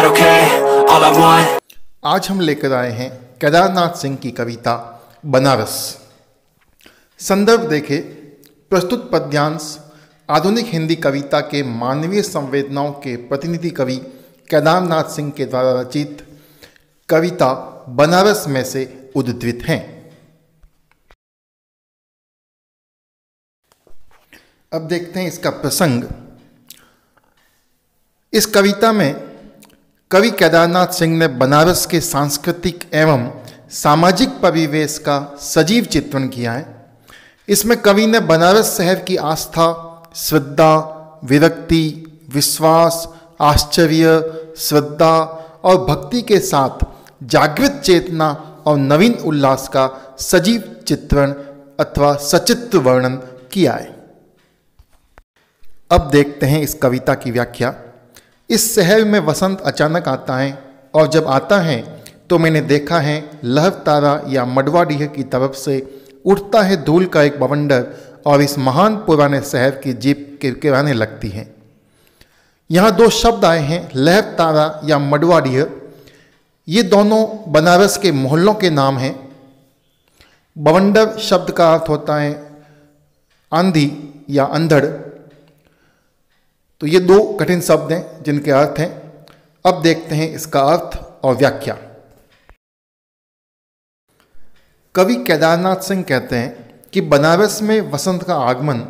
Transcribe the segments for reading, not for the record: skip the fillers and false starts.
not okay. All I want. आज हम लेकर आए हैं केदारनाथ सिंह की कविता बनारस। संदर्भ देखे प्रस्तुत पद्यांश आधुनिक हिंदी कविता के मानवीय संवेदनाओं के प्रतिनिधि कवि केदारनाथ सिंह के द्वारा रचित कविता बनारस में से उद्धृत हैं। अब देखते हैं इसका प्रसंग। इस कविता में कवि केदारनाथ सिंह ने बनारस के सांस्कृतिक एवं सामाजिक परिवेश का सजीव चित्रण किया है। इसमें कवि ने बनारस शहर की आस्था, श्रद्धा, विरक्ति, विश्वास, आश्चर्य, श्रद्धा और भक्ति के साथ जागृत चेतना और नवीन उल्लास का सजीव चित्रण अथवा सचित्र वर्णन किया है। अब देखते हैं इस कविता की व्याख्या। इस शहर में वसंत अचानक आता है और जब आता है तो मैंने देखा है लहरतारा या मडवाडीह की तरफ से उठता है धूल का एक बवंडर और इस महान पुराने शहर की जीप किरकिराने लगती है। यहाँ दो शब्द आए हैं, लहरतारा या मडवाडीह। ये दोनों बनारस के मोहल्लों के नाम हैं। बवंडर शब्द का अर्थ होता है आंधी या अंधड़। तो ये दो कठिन शब्द हैं जिनके अर्थ हैं। अब देखते हैं इसका अर्थ और व्याख्या। कवि केदारनाथ सिंह कहते हैं कि बनारस में वसंत का आगमन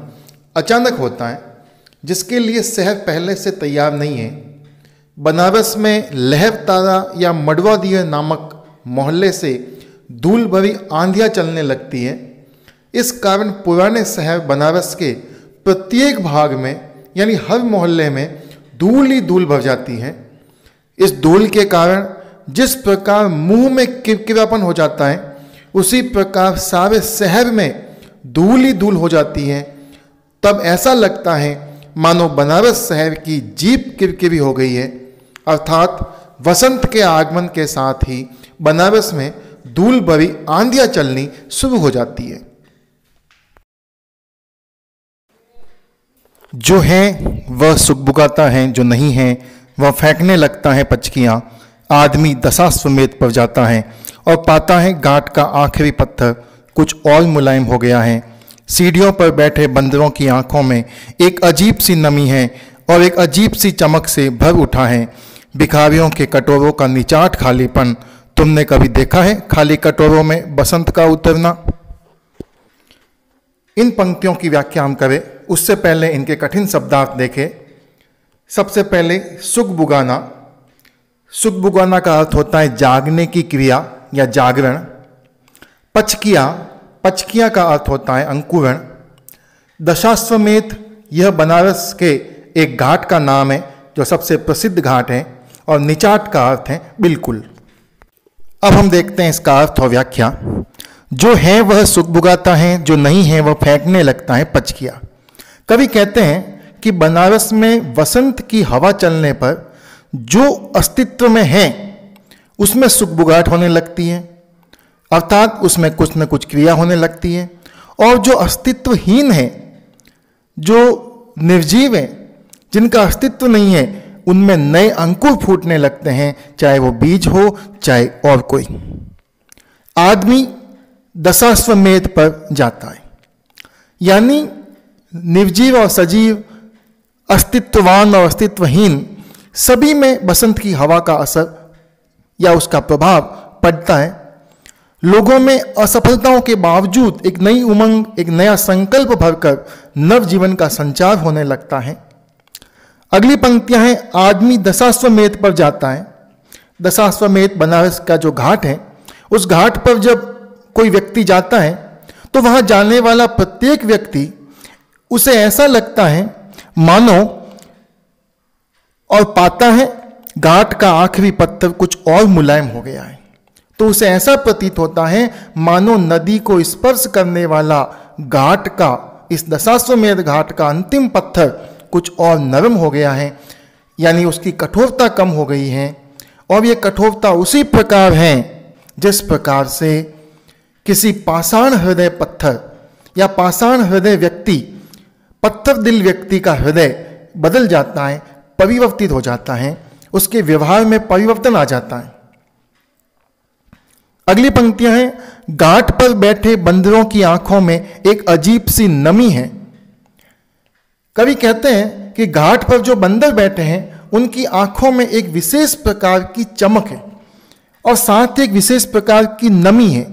अचानक होता है जिसके लिए शहर पहले से तैयार नहीं है। बनारस में लहरतारा या मडवाडीह नामक मोहल्ले से धूल भरी आंधियाँ चलने लगती है। इस कारण पुराने शहर बनारस के प्रत्येक भाग में यानी हर मोहल्ले में धूल ही धूल भर जाती है। इस धूल के कारण जिस प्रकार मुंह में किरकिरापन हो जाता है उसी प्रकार सारे शहर में धूल ही धूल हो जाती है। तब ऐसा लगता है मानो बनारस शहर की जीभ किरकिरी हो गई है। अर्थात वसंत के आगमन के साथ ही बनारस में धूल भरी आंधियां चलनी शुरू हो जाती है। जो है वह सुगबुगाता है, जो नहीं है वह फेंकने लगता है पचकियाँ। आदमी दशाश्वमेध पर जाता है और पाता है घाट का आखिरी पत्थर कुछ और मुलायम हो गया है। सीढ़ियों पर बैठे बंदरों की आंखों में एक अजीब सी नमी है और एक अजीब सी चमक से भर उठा है। भिखारियों के कटोरों का निचाट खालीपन। तुमने कभी देखा है खाली कटोरों में बसंत का उतरना? इन पंक्तियों की व्याख्या हम करें उससे पहले इनके कठिन शब्दार्थ देखें। सबसे पहले सुगबुगाना। सुगबुगाना का अर्थ होता है जागने की क्रिया या जागरण। पचकिया, पचकिया का अर्थ होता है अंकुरण। दशाश्वमेध यह बनारस के एक घाट का नाम है जो सबसे प्रसिद्ध घाट है और निचाट का अर्थ है बिल्कुल। अब हम देखते हैं इसका अर्थ और व्याख्या। जो है वह सुगबुगाता है, जो नहीं है वह फेंकने लगता है पचकिया। कवि कहते हैं कि बनारस में वसंत की हवा चलने पर जो अस्तित्व में है उसमें सुगबुगाहट होने लगती है। अर्थात उसमें कुछ न कुछ क्रिया होने लगती है। और जो अस्तित्वहीन है, जो निर्जीव है, जिनका अस्तित्व नहीं है, उनमें नए अंकुर फूटने लगते हैं, चाहे वो बीज हो चाहे और कोई। आदमी दशाश्वमेध पर जाता है, यानी निर्जीव और सजीव, अस्तित्ववान और अस्तित्वहीन सभी में बसंत की हवा का असर या उसका प्रभाव पड़ता है। लोगों में असफलताओं के बावजूद एक नई उमंग, एक नया संकल्प भरकर नव जीवन का संचार होने लगता है। अगली पंक्तियां हैं, आदमी दशाश्वमेध पर जाता है। दशाश्वमेध बनारस का जो घाट है, उस घाट पर जब कोई व्यक्ति जाता है तो वहां जाने वाला प्रत्येक व्यक्ति उसे ऐसा लगता है मानो और पाता है घाट का आखिरी पत्थर कुछ और मुलायम हो गया है। तो उसे ऐसा प्रतीत होता है मानो नदी को स्पर्श करने वाला घाट का, इस दशाश्वमेध घाट का अंतिम पत्थर कुछ और नरम हो गया है, यानी उसकी कठोरता कम हो गई है। और ये कठोरता उसी प्रकार है जिस प्रकार से किसी पाषाण हृदय पत्थर या पाषाण हृदय व्यक्ति, पत्थर दिल व्यक्ति का हृदय बदल जाता है, परिवर्तित हो जाता है उसके व्यवहार में परिवर्तन आ जाता है। अगली पंक्तियां हैं, घाट पर बैठे बंदरों की आंखों में एक अजीब सी नमी है। कवि कहते हैं कि घाट पर जो बंदर बैठे हैं उनकी आंखों में एक विशेष प्रकार की चमक है और साथ ही एक विशेष प्रकार की नमी है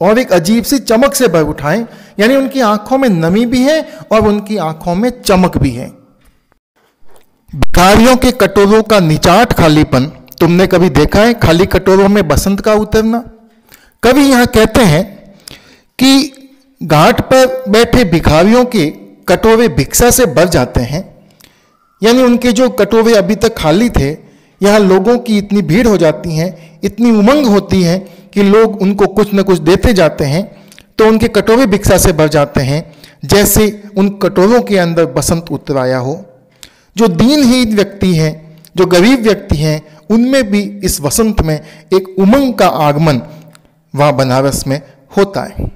और एक अजीब सी चमक से भर उठाएं, यानी उनकी आंखों में नमी भी है और उनकी आंखों में चमक भी है। भिखारियों के कटोरों का निचाट खालीपन तुमने कभी देखा है? खाली कटोरों में बसंत का उतरना। कवि यहां कहते हैं कि घाट पर बैठे भिखारियों के कटोरे भिक्षा से भर जाते हैं, यानी उनके जो कटोरे अभी तक खाली थे, यहाँ लोगों की इतनी भीड़ हो जाती है, इतनी उमंग होती है कि लोग उनको कुछ न कुछ देते जाते हैं, तो उनके कटोरे भिक्षा से भर जाते हैं, जैसे उन कटोरों के अंदर बसंत उतर आया हो। जो दीनहीन व्यक्ति हैं, जो गरीब व्यक्ति हैं, उनमें भी इस वसंत में एक उमंग का आगमन वहां बनारस में होता है।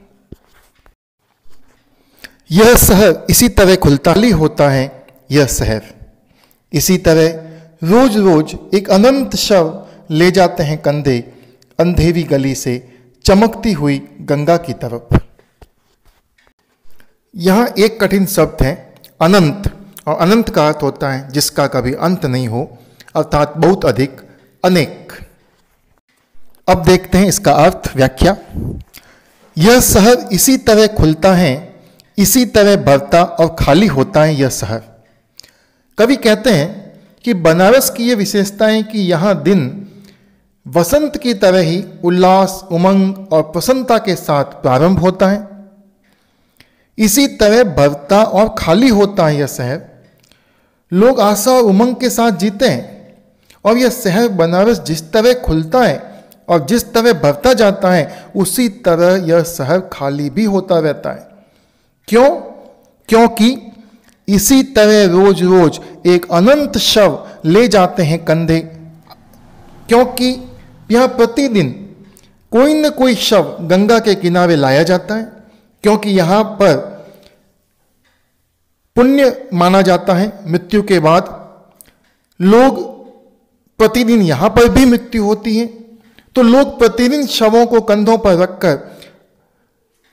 यह शहर इसी तरह खुलता ही होता है। यह शहर इसी तरह रोज रोज एक अनंत शव ले जाते हैं कंधे अंधेरी गली से चमकती हुई गंगा की तरफ। यहां एक कठिन शब्द है अनंत, और अनंत का अर्थ होता है जिसका कभी अंत नहीं हो, अर्थात बहुत अधिक, अनेक। अब देखते हैं इसका अर्थ, व्याख्या। यह शहर इसी तरह खुलता है, इसी तरह भरता और खाली होता है यह शहर। कवि कहते हैं कि बनारस की ये विशेषता है कि यहाँ दिन वसंत की तरह ही उल्लास, उमंग और प्रसन्नता के साथ प्रारंभ होता है, इसी तरह भरता और खाली होता है यह शहर। लोग आशा और उमंग के साथ जीते हैं और यह शहर बनारस जिस तरह खुलता है और जिस तरह भरता जाता है, उसी तरह यह शहर खाली भी होता रहता है। क्यों? क्योंकि इसी तरह रोज रोज एक अनंत शव ले जाते हैं कंधे, क्योंकि यह प्रतिदिन कोई न कोई शव गंगा के किनारे लाया जाता है, क्योंकि यहां पर पुण्य माना जाता है। मृत्यु के बाद लोग प्रतिदिन यहां पर भी मृत्यु होती है, तो लोग प्रतिदिन शवों को कंधों पर रखकर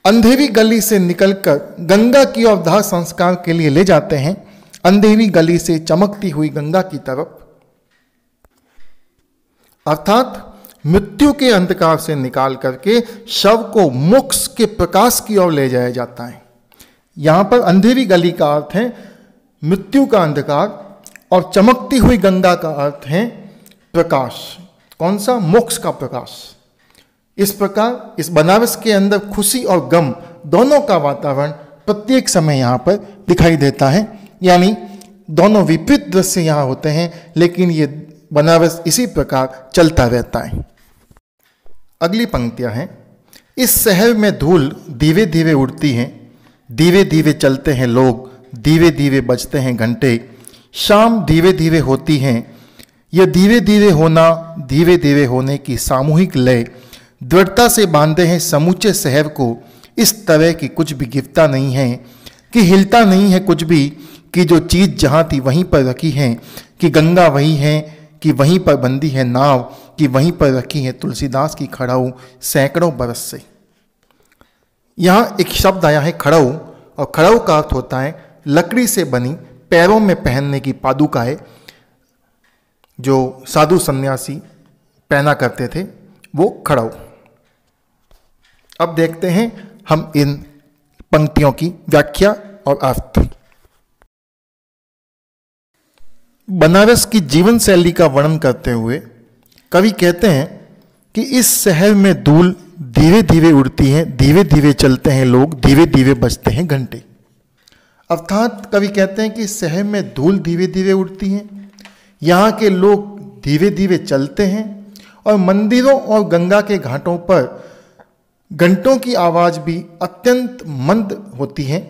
अंधेरी गली से निकलकर गंगा की ओर दाह संस्कार के लिए ले जाते हैं, अंधेरी गली से चमकती हुई गंगा की तरफ, अर्थात मृत्यु के अंधकार से निकाल करके शव को मोक्ष के प्रकाश की ओर ले जाया जाता है। यहां पर अंधेरी गली का अर्थ है मृत्यु का अंधकार और चमकती हुई गंगा का अर्थ है प्रकाश। कौन सा? मोक्ष का प्रकाश। इस प्रकार इस बनारस के अंदर खुशी और गम दोनों का वातावरण प्रत्येक समय यहाँ पर दिखाई देता है, यानी दोनों विपरीत दृश्य यहाँ होते हैं, लेकिन ये बनारस इसी प्रकार चलता रहता है। अगली पंक्तियाँ हैं, इस शहर में धूल धीरे धीरे उड़ती हैं, धीरे धीरे चलते हैं लोग, धीरे धीरे बजते हैं घंटे, शाम धीरे धीरे होती हैं। यह धीरे धीरे होना, धीरे धीरे होने की सामूहिक लय दृढ़ता से बांधे हैं समूचे शहर को। इस तरह की कुछ भी गिरता नहीं है, कि हिलता नहीं है कुछ भी, कि जो चीज़ जहाँ थी वहीं पर रखी है, कि गंगा वही है, कि वहीं पर बंदी है नाव, कि वहीं पर रखी है तुलसीदास की खड़ाऊ सैकड़ों बरस से। यहाँ एक शब्द आया है खड़ाऊ, और खड़ाऊ का अर्थ होता है लकड़ी से बनी पैरों में पहनने की पादुकाएं, जो साधु सन्यासी पहना करते थे, वो खड़ाऊ। अब देखते हैं हम इन पंक्तियों की व्याख्या और अर्थ। बनारस की जीवन शैली का वर्णन करते हुए कवि कहते हैं कि इस शहर में धूल धीरे धीरे उड़ती है, धीरे धीरे चलते हैं लोग, धीरे धीरे बजते हैं घंटे। अर्थात कवि कहते हैं कि इस शहर में धूल धीरे धीरे उड़ती है, यहाँ के लोग धीरे धीरे चलते हैं, और मंदिरों और गंगा के घाटों पर घंटों की आवाज भी अत्यंत मंद होती है।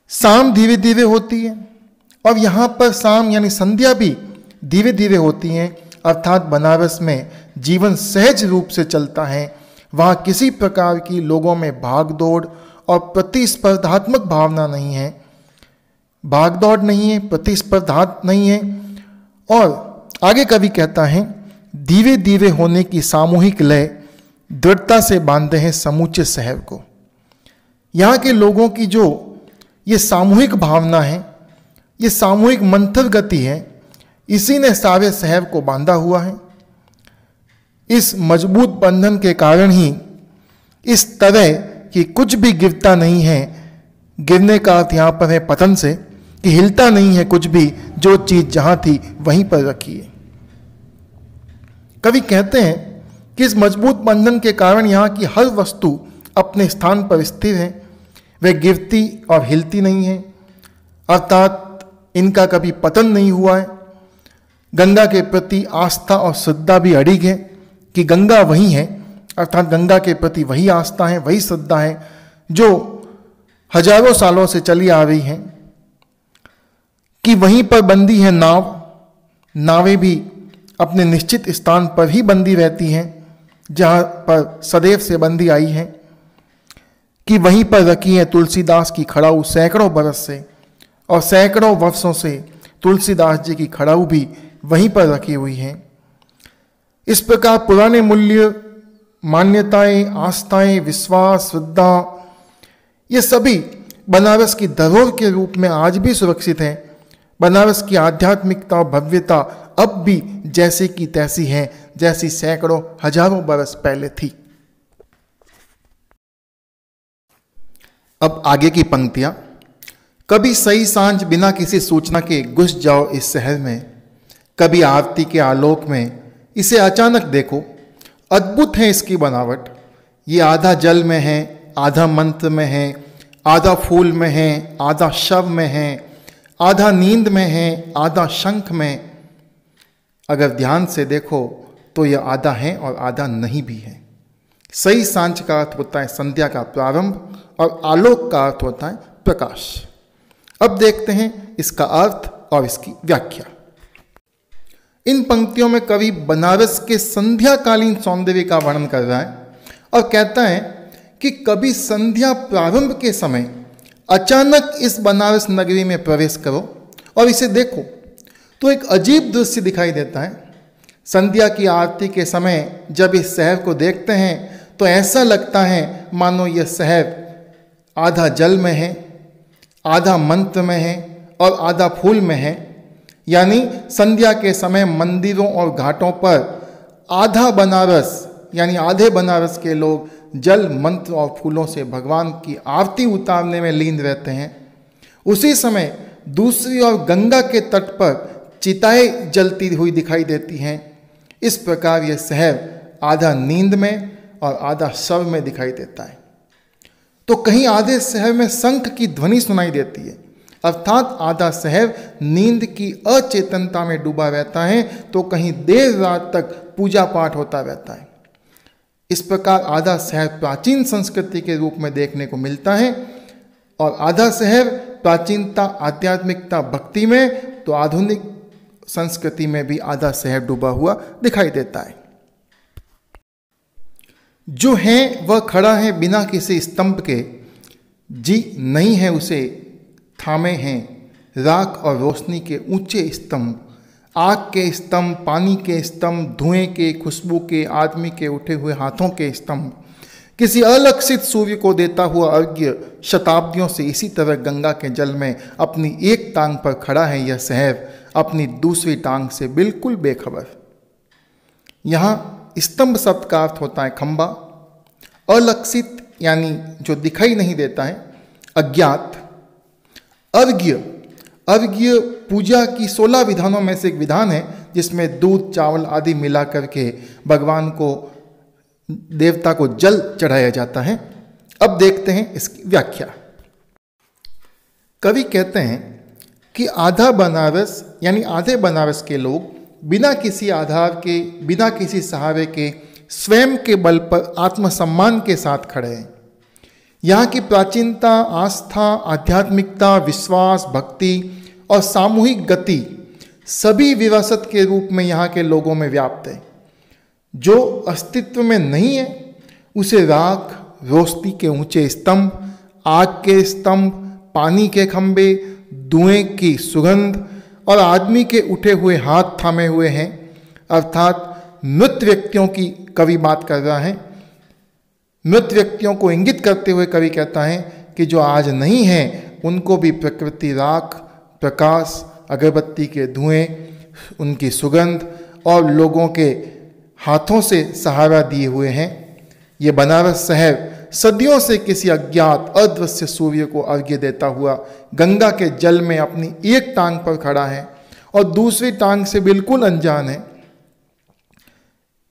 शाम धीरे धीरे होती है, और यहाँ पर शाम यानी संध्या भी धीरे धीरे होती है, अर्थात बनारस में जीवन सहज रूप से चलता है। वहाँ किसी प्रकार की लोगों में भागदौड़ और प्रतिस्पर्धात्मक भावना नहीं है, भागदौड़ नहीं है, प्रतिस्पर्धा नहीं है, और आगे कवि कहता है, धीरे धीरे होने की सामूहिक लय दृढ़ता से बांधे हैं समूचे शहर को। यहाँ के लोगों की जो ये सामूहिक भावना है, ये सामूहिक मंथर गति है, इसी ने सारे शहर को बांधा हुआ है। इस मजबूत बंधन के कारण ही इस तरह कि कुछ भी गिरता नहीं है, गिरने का अर्थ यहाँ पर है पतन से, कि हिलता नहीं है कुछ भी, जो चीज जहां थी वहीं पर रखी है। कवि कहते हैं कि इस मजबूत बंधन के कारण यहाँ की हर वस्तु अपने स्थान पर स्थिर है, वे गिरती और हिलती नहीं है, अर्थात इनका कभी पतन नहीं हुआ है। गंगा के प्रति आस्था और श्रद्धा भी अडिग है कि गंगा वही है, अर्थात गंगा के प्रति वही आस्था है, वही श्रद्धा है जो हजारों सालों से चली आ रही है। कि वहीं पर बंदी है नाव, नावें भी अपने निश्चित स्थान पर ही बंदी रहती हैं जहाँ पर सदैव से बंदी आई है। कि वहीं पर रखी है तुलसीदास की खड़ाऊ सैकड़ों बरस से, और सैकड़ों वर्षों से तुलसीदास जी की खड़ाऊ भी वहीं पर रखी हुई है। इस प्रकार पुराने मूल्य, मान्यताएं, आस्थाएं, विश्वास, श्रद्धा, ये सभी बनारस की धरोहर के रूप में आज भी सुरक्षित हैं। बनारस की आध्यात्मिकता और भव्यता अब भी जैसे की तैसी है, जैसी सैकड़ों हजारों बरस पहले थी। अब आगे की पंक्तियां। कभी सही सांझ बिना किसी सूचना के घुस जाओ इस शहर में, कभी आरती के आलोक में इसे अचानक देखो। अद्भुत है इसकी बनावट, ये आधा जल में है, आधा मंत्र में है, आधा फूल में है, आधा शव में है, आधा नींद में है, आधा शंख में। अगर ध्यान से देखो तो यह आधा है और आधा नहीं भी है। सही सांझ का अर्थ होता है संध्या का प्रारंभ, और आलोक का अर्थ होता है प्रकाश। अब देखते हैं इसका अर्थ और इसकी व्याख्या। इन पंक्तियों में कवि बनारस के संध्याकालीन सौंदर्य का वर्णन कर रहा है और कहता है कि कभी संध्या प्रारंभ के समय अचानक इस बनारस नगरी में प्रवेश करो और इसे देखो तो एक अजीब दृश्य दिखाई देता है। संध्या की आरती के समय जब इस शहर को देखते हैं तो ऐसा लगता है मानो यह शहर आधा जल में है, आधा मंत्र में है और आधा फूल में है। यानी संध्या के समय मंदिरों और घाटों पर आधा बनारस यानी आधे बनारस के लोग जल, मंत्र और फूलों से भगवान की आरती उतारने में लीन रहते हैं। उसी समय दूसरी ओर गंगा के तट पर चिताएं जलती हुई दिखाई देती हैं। इस प्रकार यह शहर आधा नींद में और आधा शव में दिखाई देता है। तो कहीं आधे शहर में शंख की ध्वनि सुनाई देती है, अर्थात आधा शहर नींद की अचेतनता में डूबा रहता है, तो कहीं देर रात तक पूजा पाठ होता रहता है। इस प्रकार आधा शहर प्राचीन संस्कृति के रूप में देखने को मिलता है और आधा शहर प्राचीनता, आध्यात्मिकता, भक्ति में, तो आधुनिक संस्कृति में भी आधा शहर डूबा हुआ दिखाई देता है। जो है वह खड़ा है बिना किसी स्तंभ के, जी नहीं है उसे थामे हैं राख और रोशनी के ऊंचे स्तंभ, आग के स्तंभ, पानी के स्तंभ, धुएं के, खुशबू के, आदमी के उठे हुए हाथों के स्तंभ। किसी अलक्षित सूर्य को देता हुआ अर्घ्य शताब्दियों से इसी तरह गंगा के जल में अपनी एक टांग पर खड़ा है यह शहर, अपनी दूसरी टांग से बिल्कुल बेखबर। यहाँ स्तंभ शब्द का अर्थ होता है खंबा, अलक्षित यानी जो दिखाई नहीं देता है, अज्ञात। अर्घ्य, अर्घ्य पूजा की 16 विधानों में से एक विधान है जिसमें दूध, चावल आदि मिला करके भगवान को, देवता को जल चढ़ाया जाता है। अब देखते हैं इसकी व्याख्या। कवि कहते हैं कि आधा बनारस यानी आधे बनारस के लोग बिना किसी आधार के, बिना किसी सहारे के, स्वयं के बल पर आत्मसम्मान के साथ खड़े हैं। यहाँ की प्राचीनता, आस्था, आध्यात्मिकता, विश्वास, भक्ति और सामूहिक गति सभी विरासत के रूप में यहाँ के लोगों में व्याप्त है। जो अस्तित्व में नहीं है उसे राख, रोशनी के ऊंचे स्तंभ, आग के स्तंभ, पानी के खंभे, धुएं की सुगंध और आदमी के उठे हुए हाथ थामे हुए हैं, अर्थात मृत व्यक्तियों की कवि बात कर रहा है। मृत व्यक्तियों को इंगित करते हुए कवि कहता है कि जो आज नहीं हैं उनको भी प्रकृति राख, प्रकाश, अगरबत्ती के धुएं, उनकी सुगंध और लोगों के हाथों से सहारा दिए हुए हैं। ये बनारस शहर सदियों से किसी अज्ञात अदृश्य सूर्य को अर्घ्य देता हुआ गंगा के जल में अपनी एक टांग पर खड़ा है और दूसरी टांग से बिल्कुल अनजान है।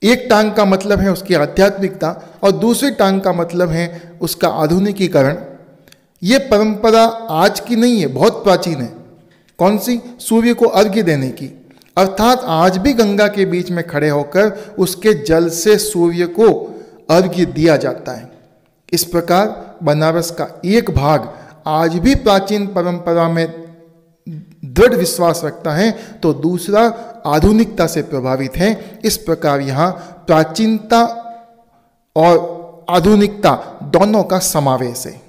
एक टांग का मतलब है उसकी आध्यात्मिकता और दूसरी टांग का मतलब है उसका आधुनिकीकरण। ये परंपरा आज की नहीं है, बहुत प्राचीन है। कौन सी? सूर्य को अर्घ्य देने की। अर्थात आज भी गंगा के बीच में खड़े होकर उसके जल से सूर्य को अर्घ्य दिया जाता है। इस प्रकार बनारस का एक भाग आज भी प्राचीन परंपरा में दृढ़ विश्वास रखता है तो दूसरा आधुनिकता से प्रभावित है। इस प्रकार यहाँ प्राचीनता और आधुनिकता दोनों का समावेश है।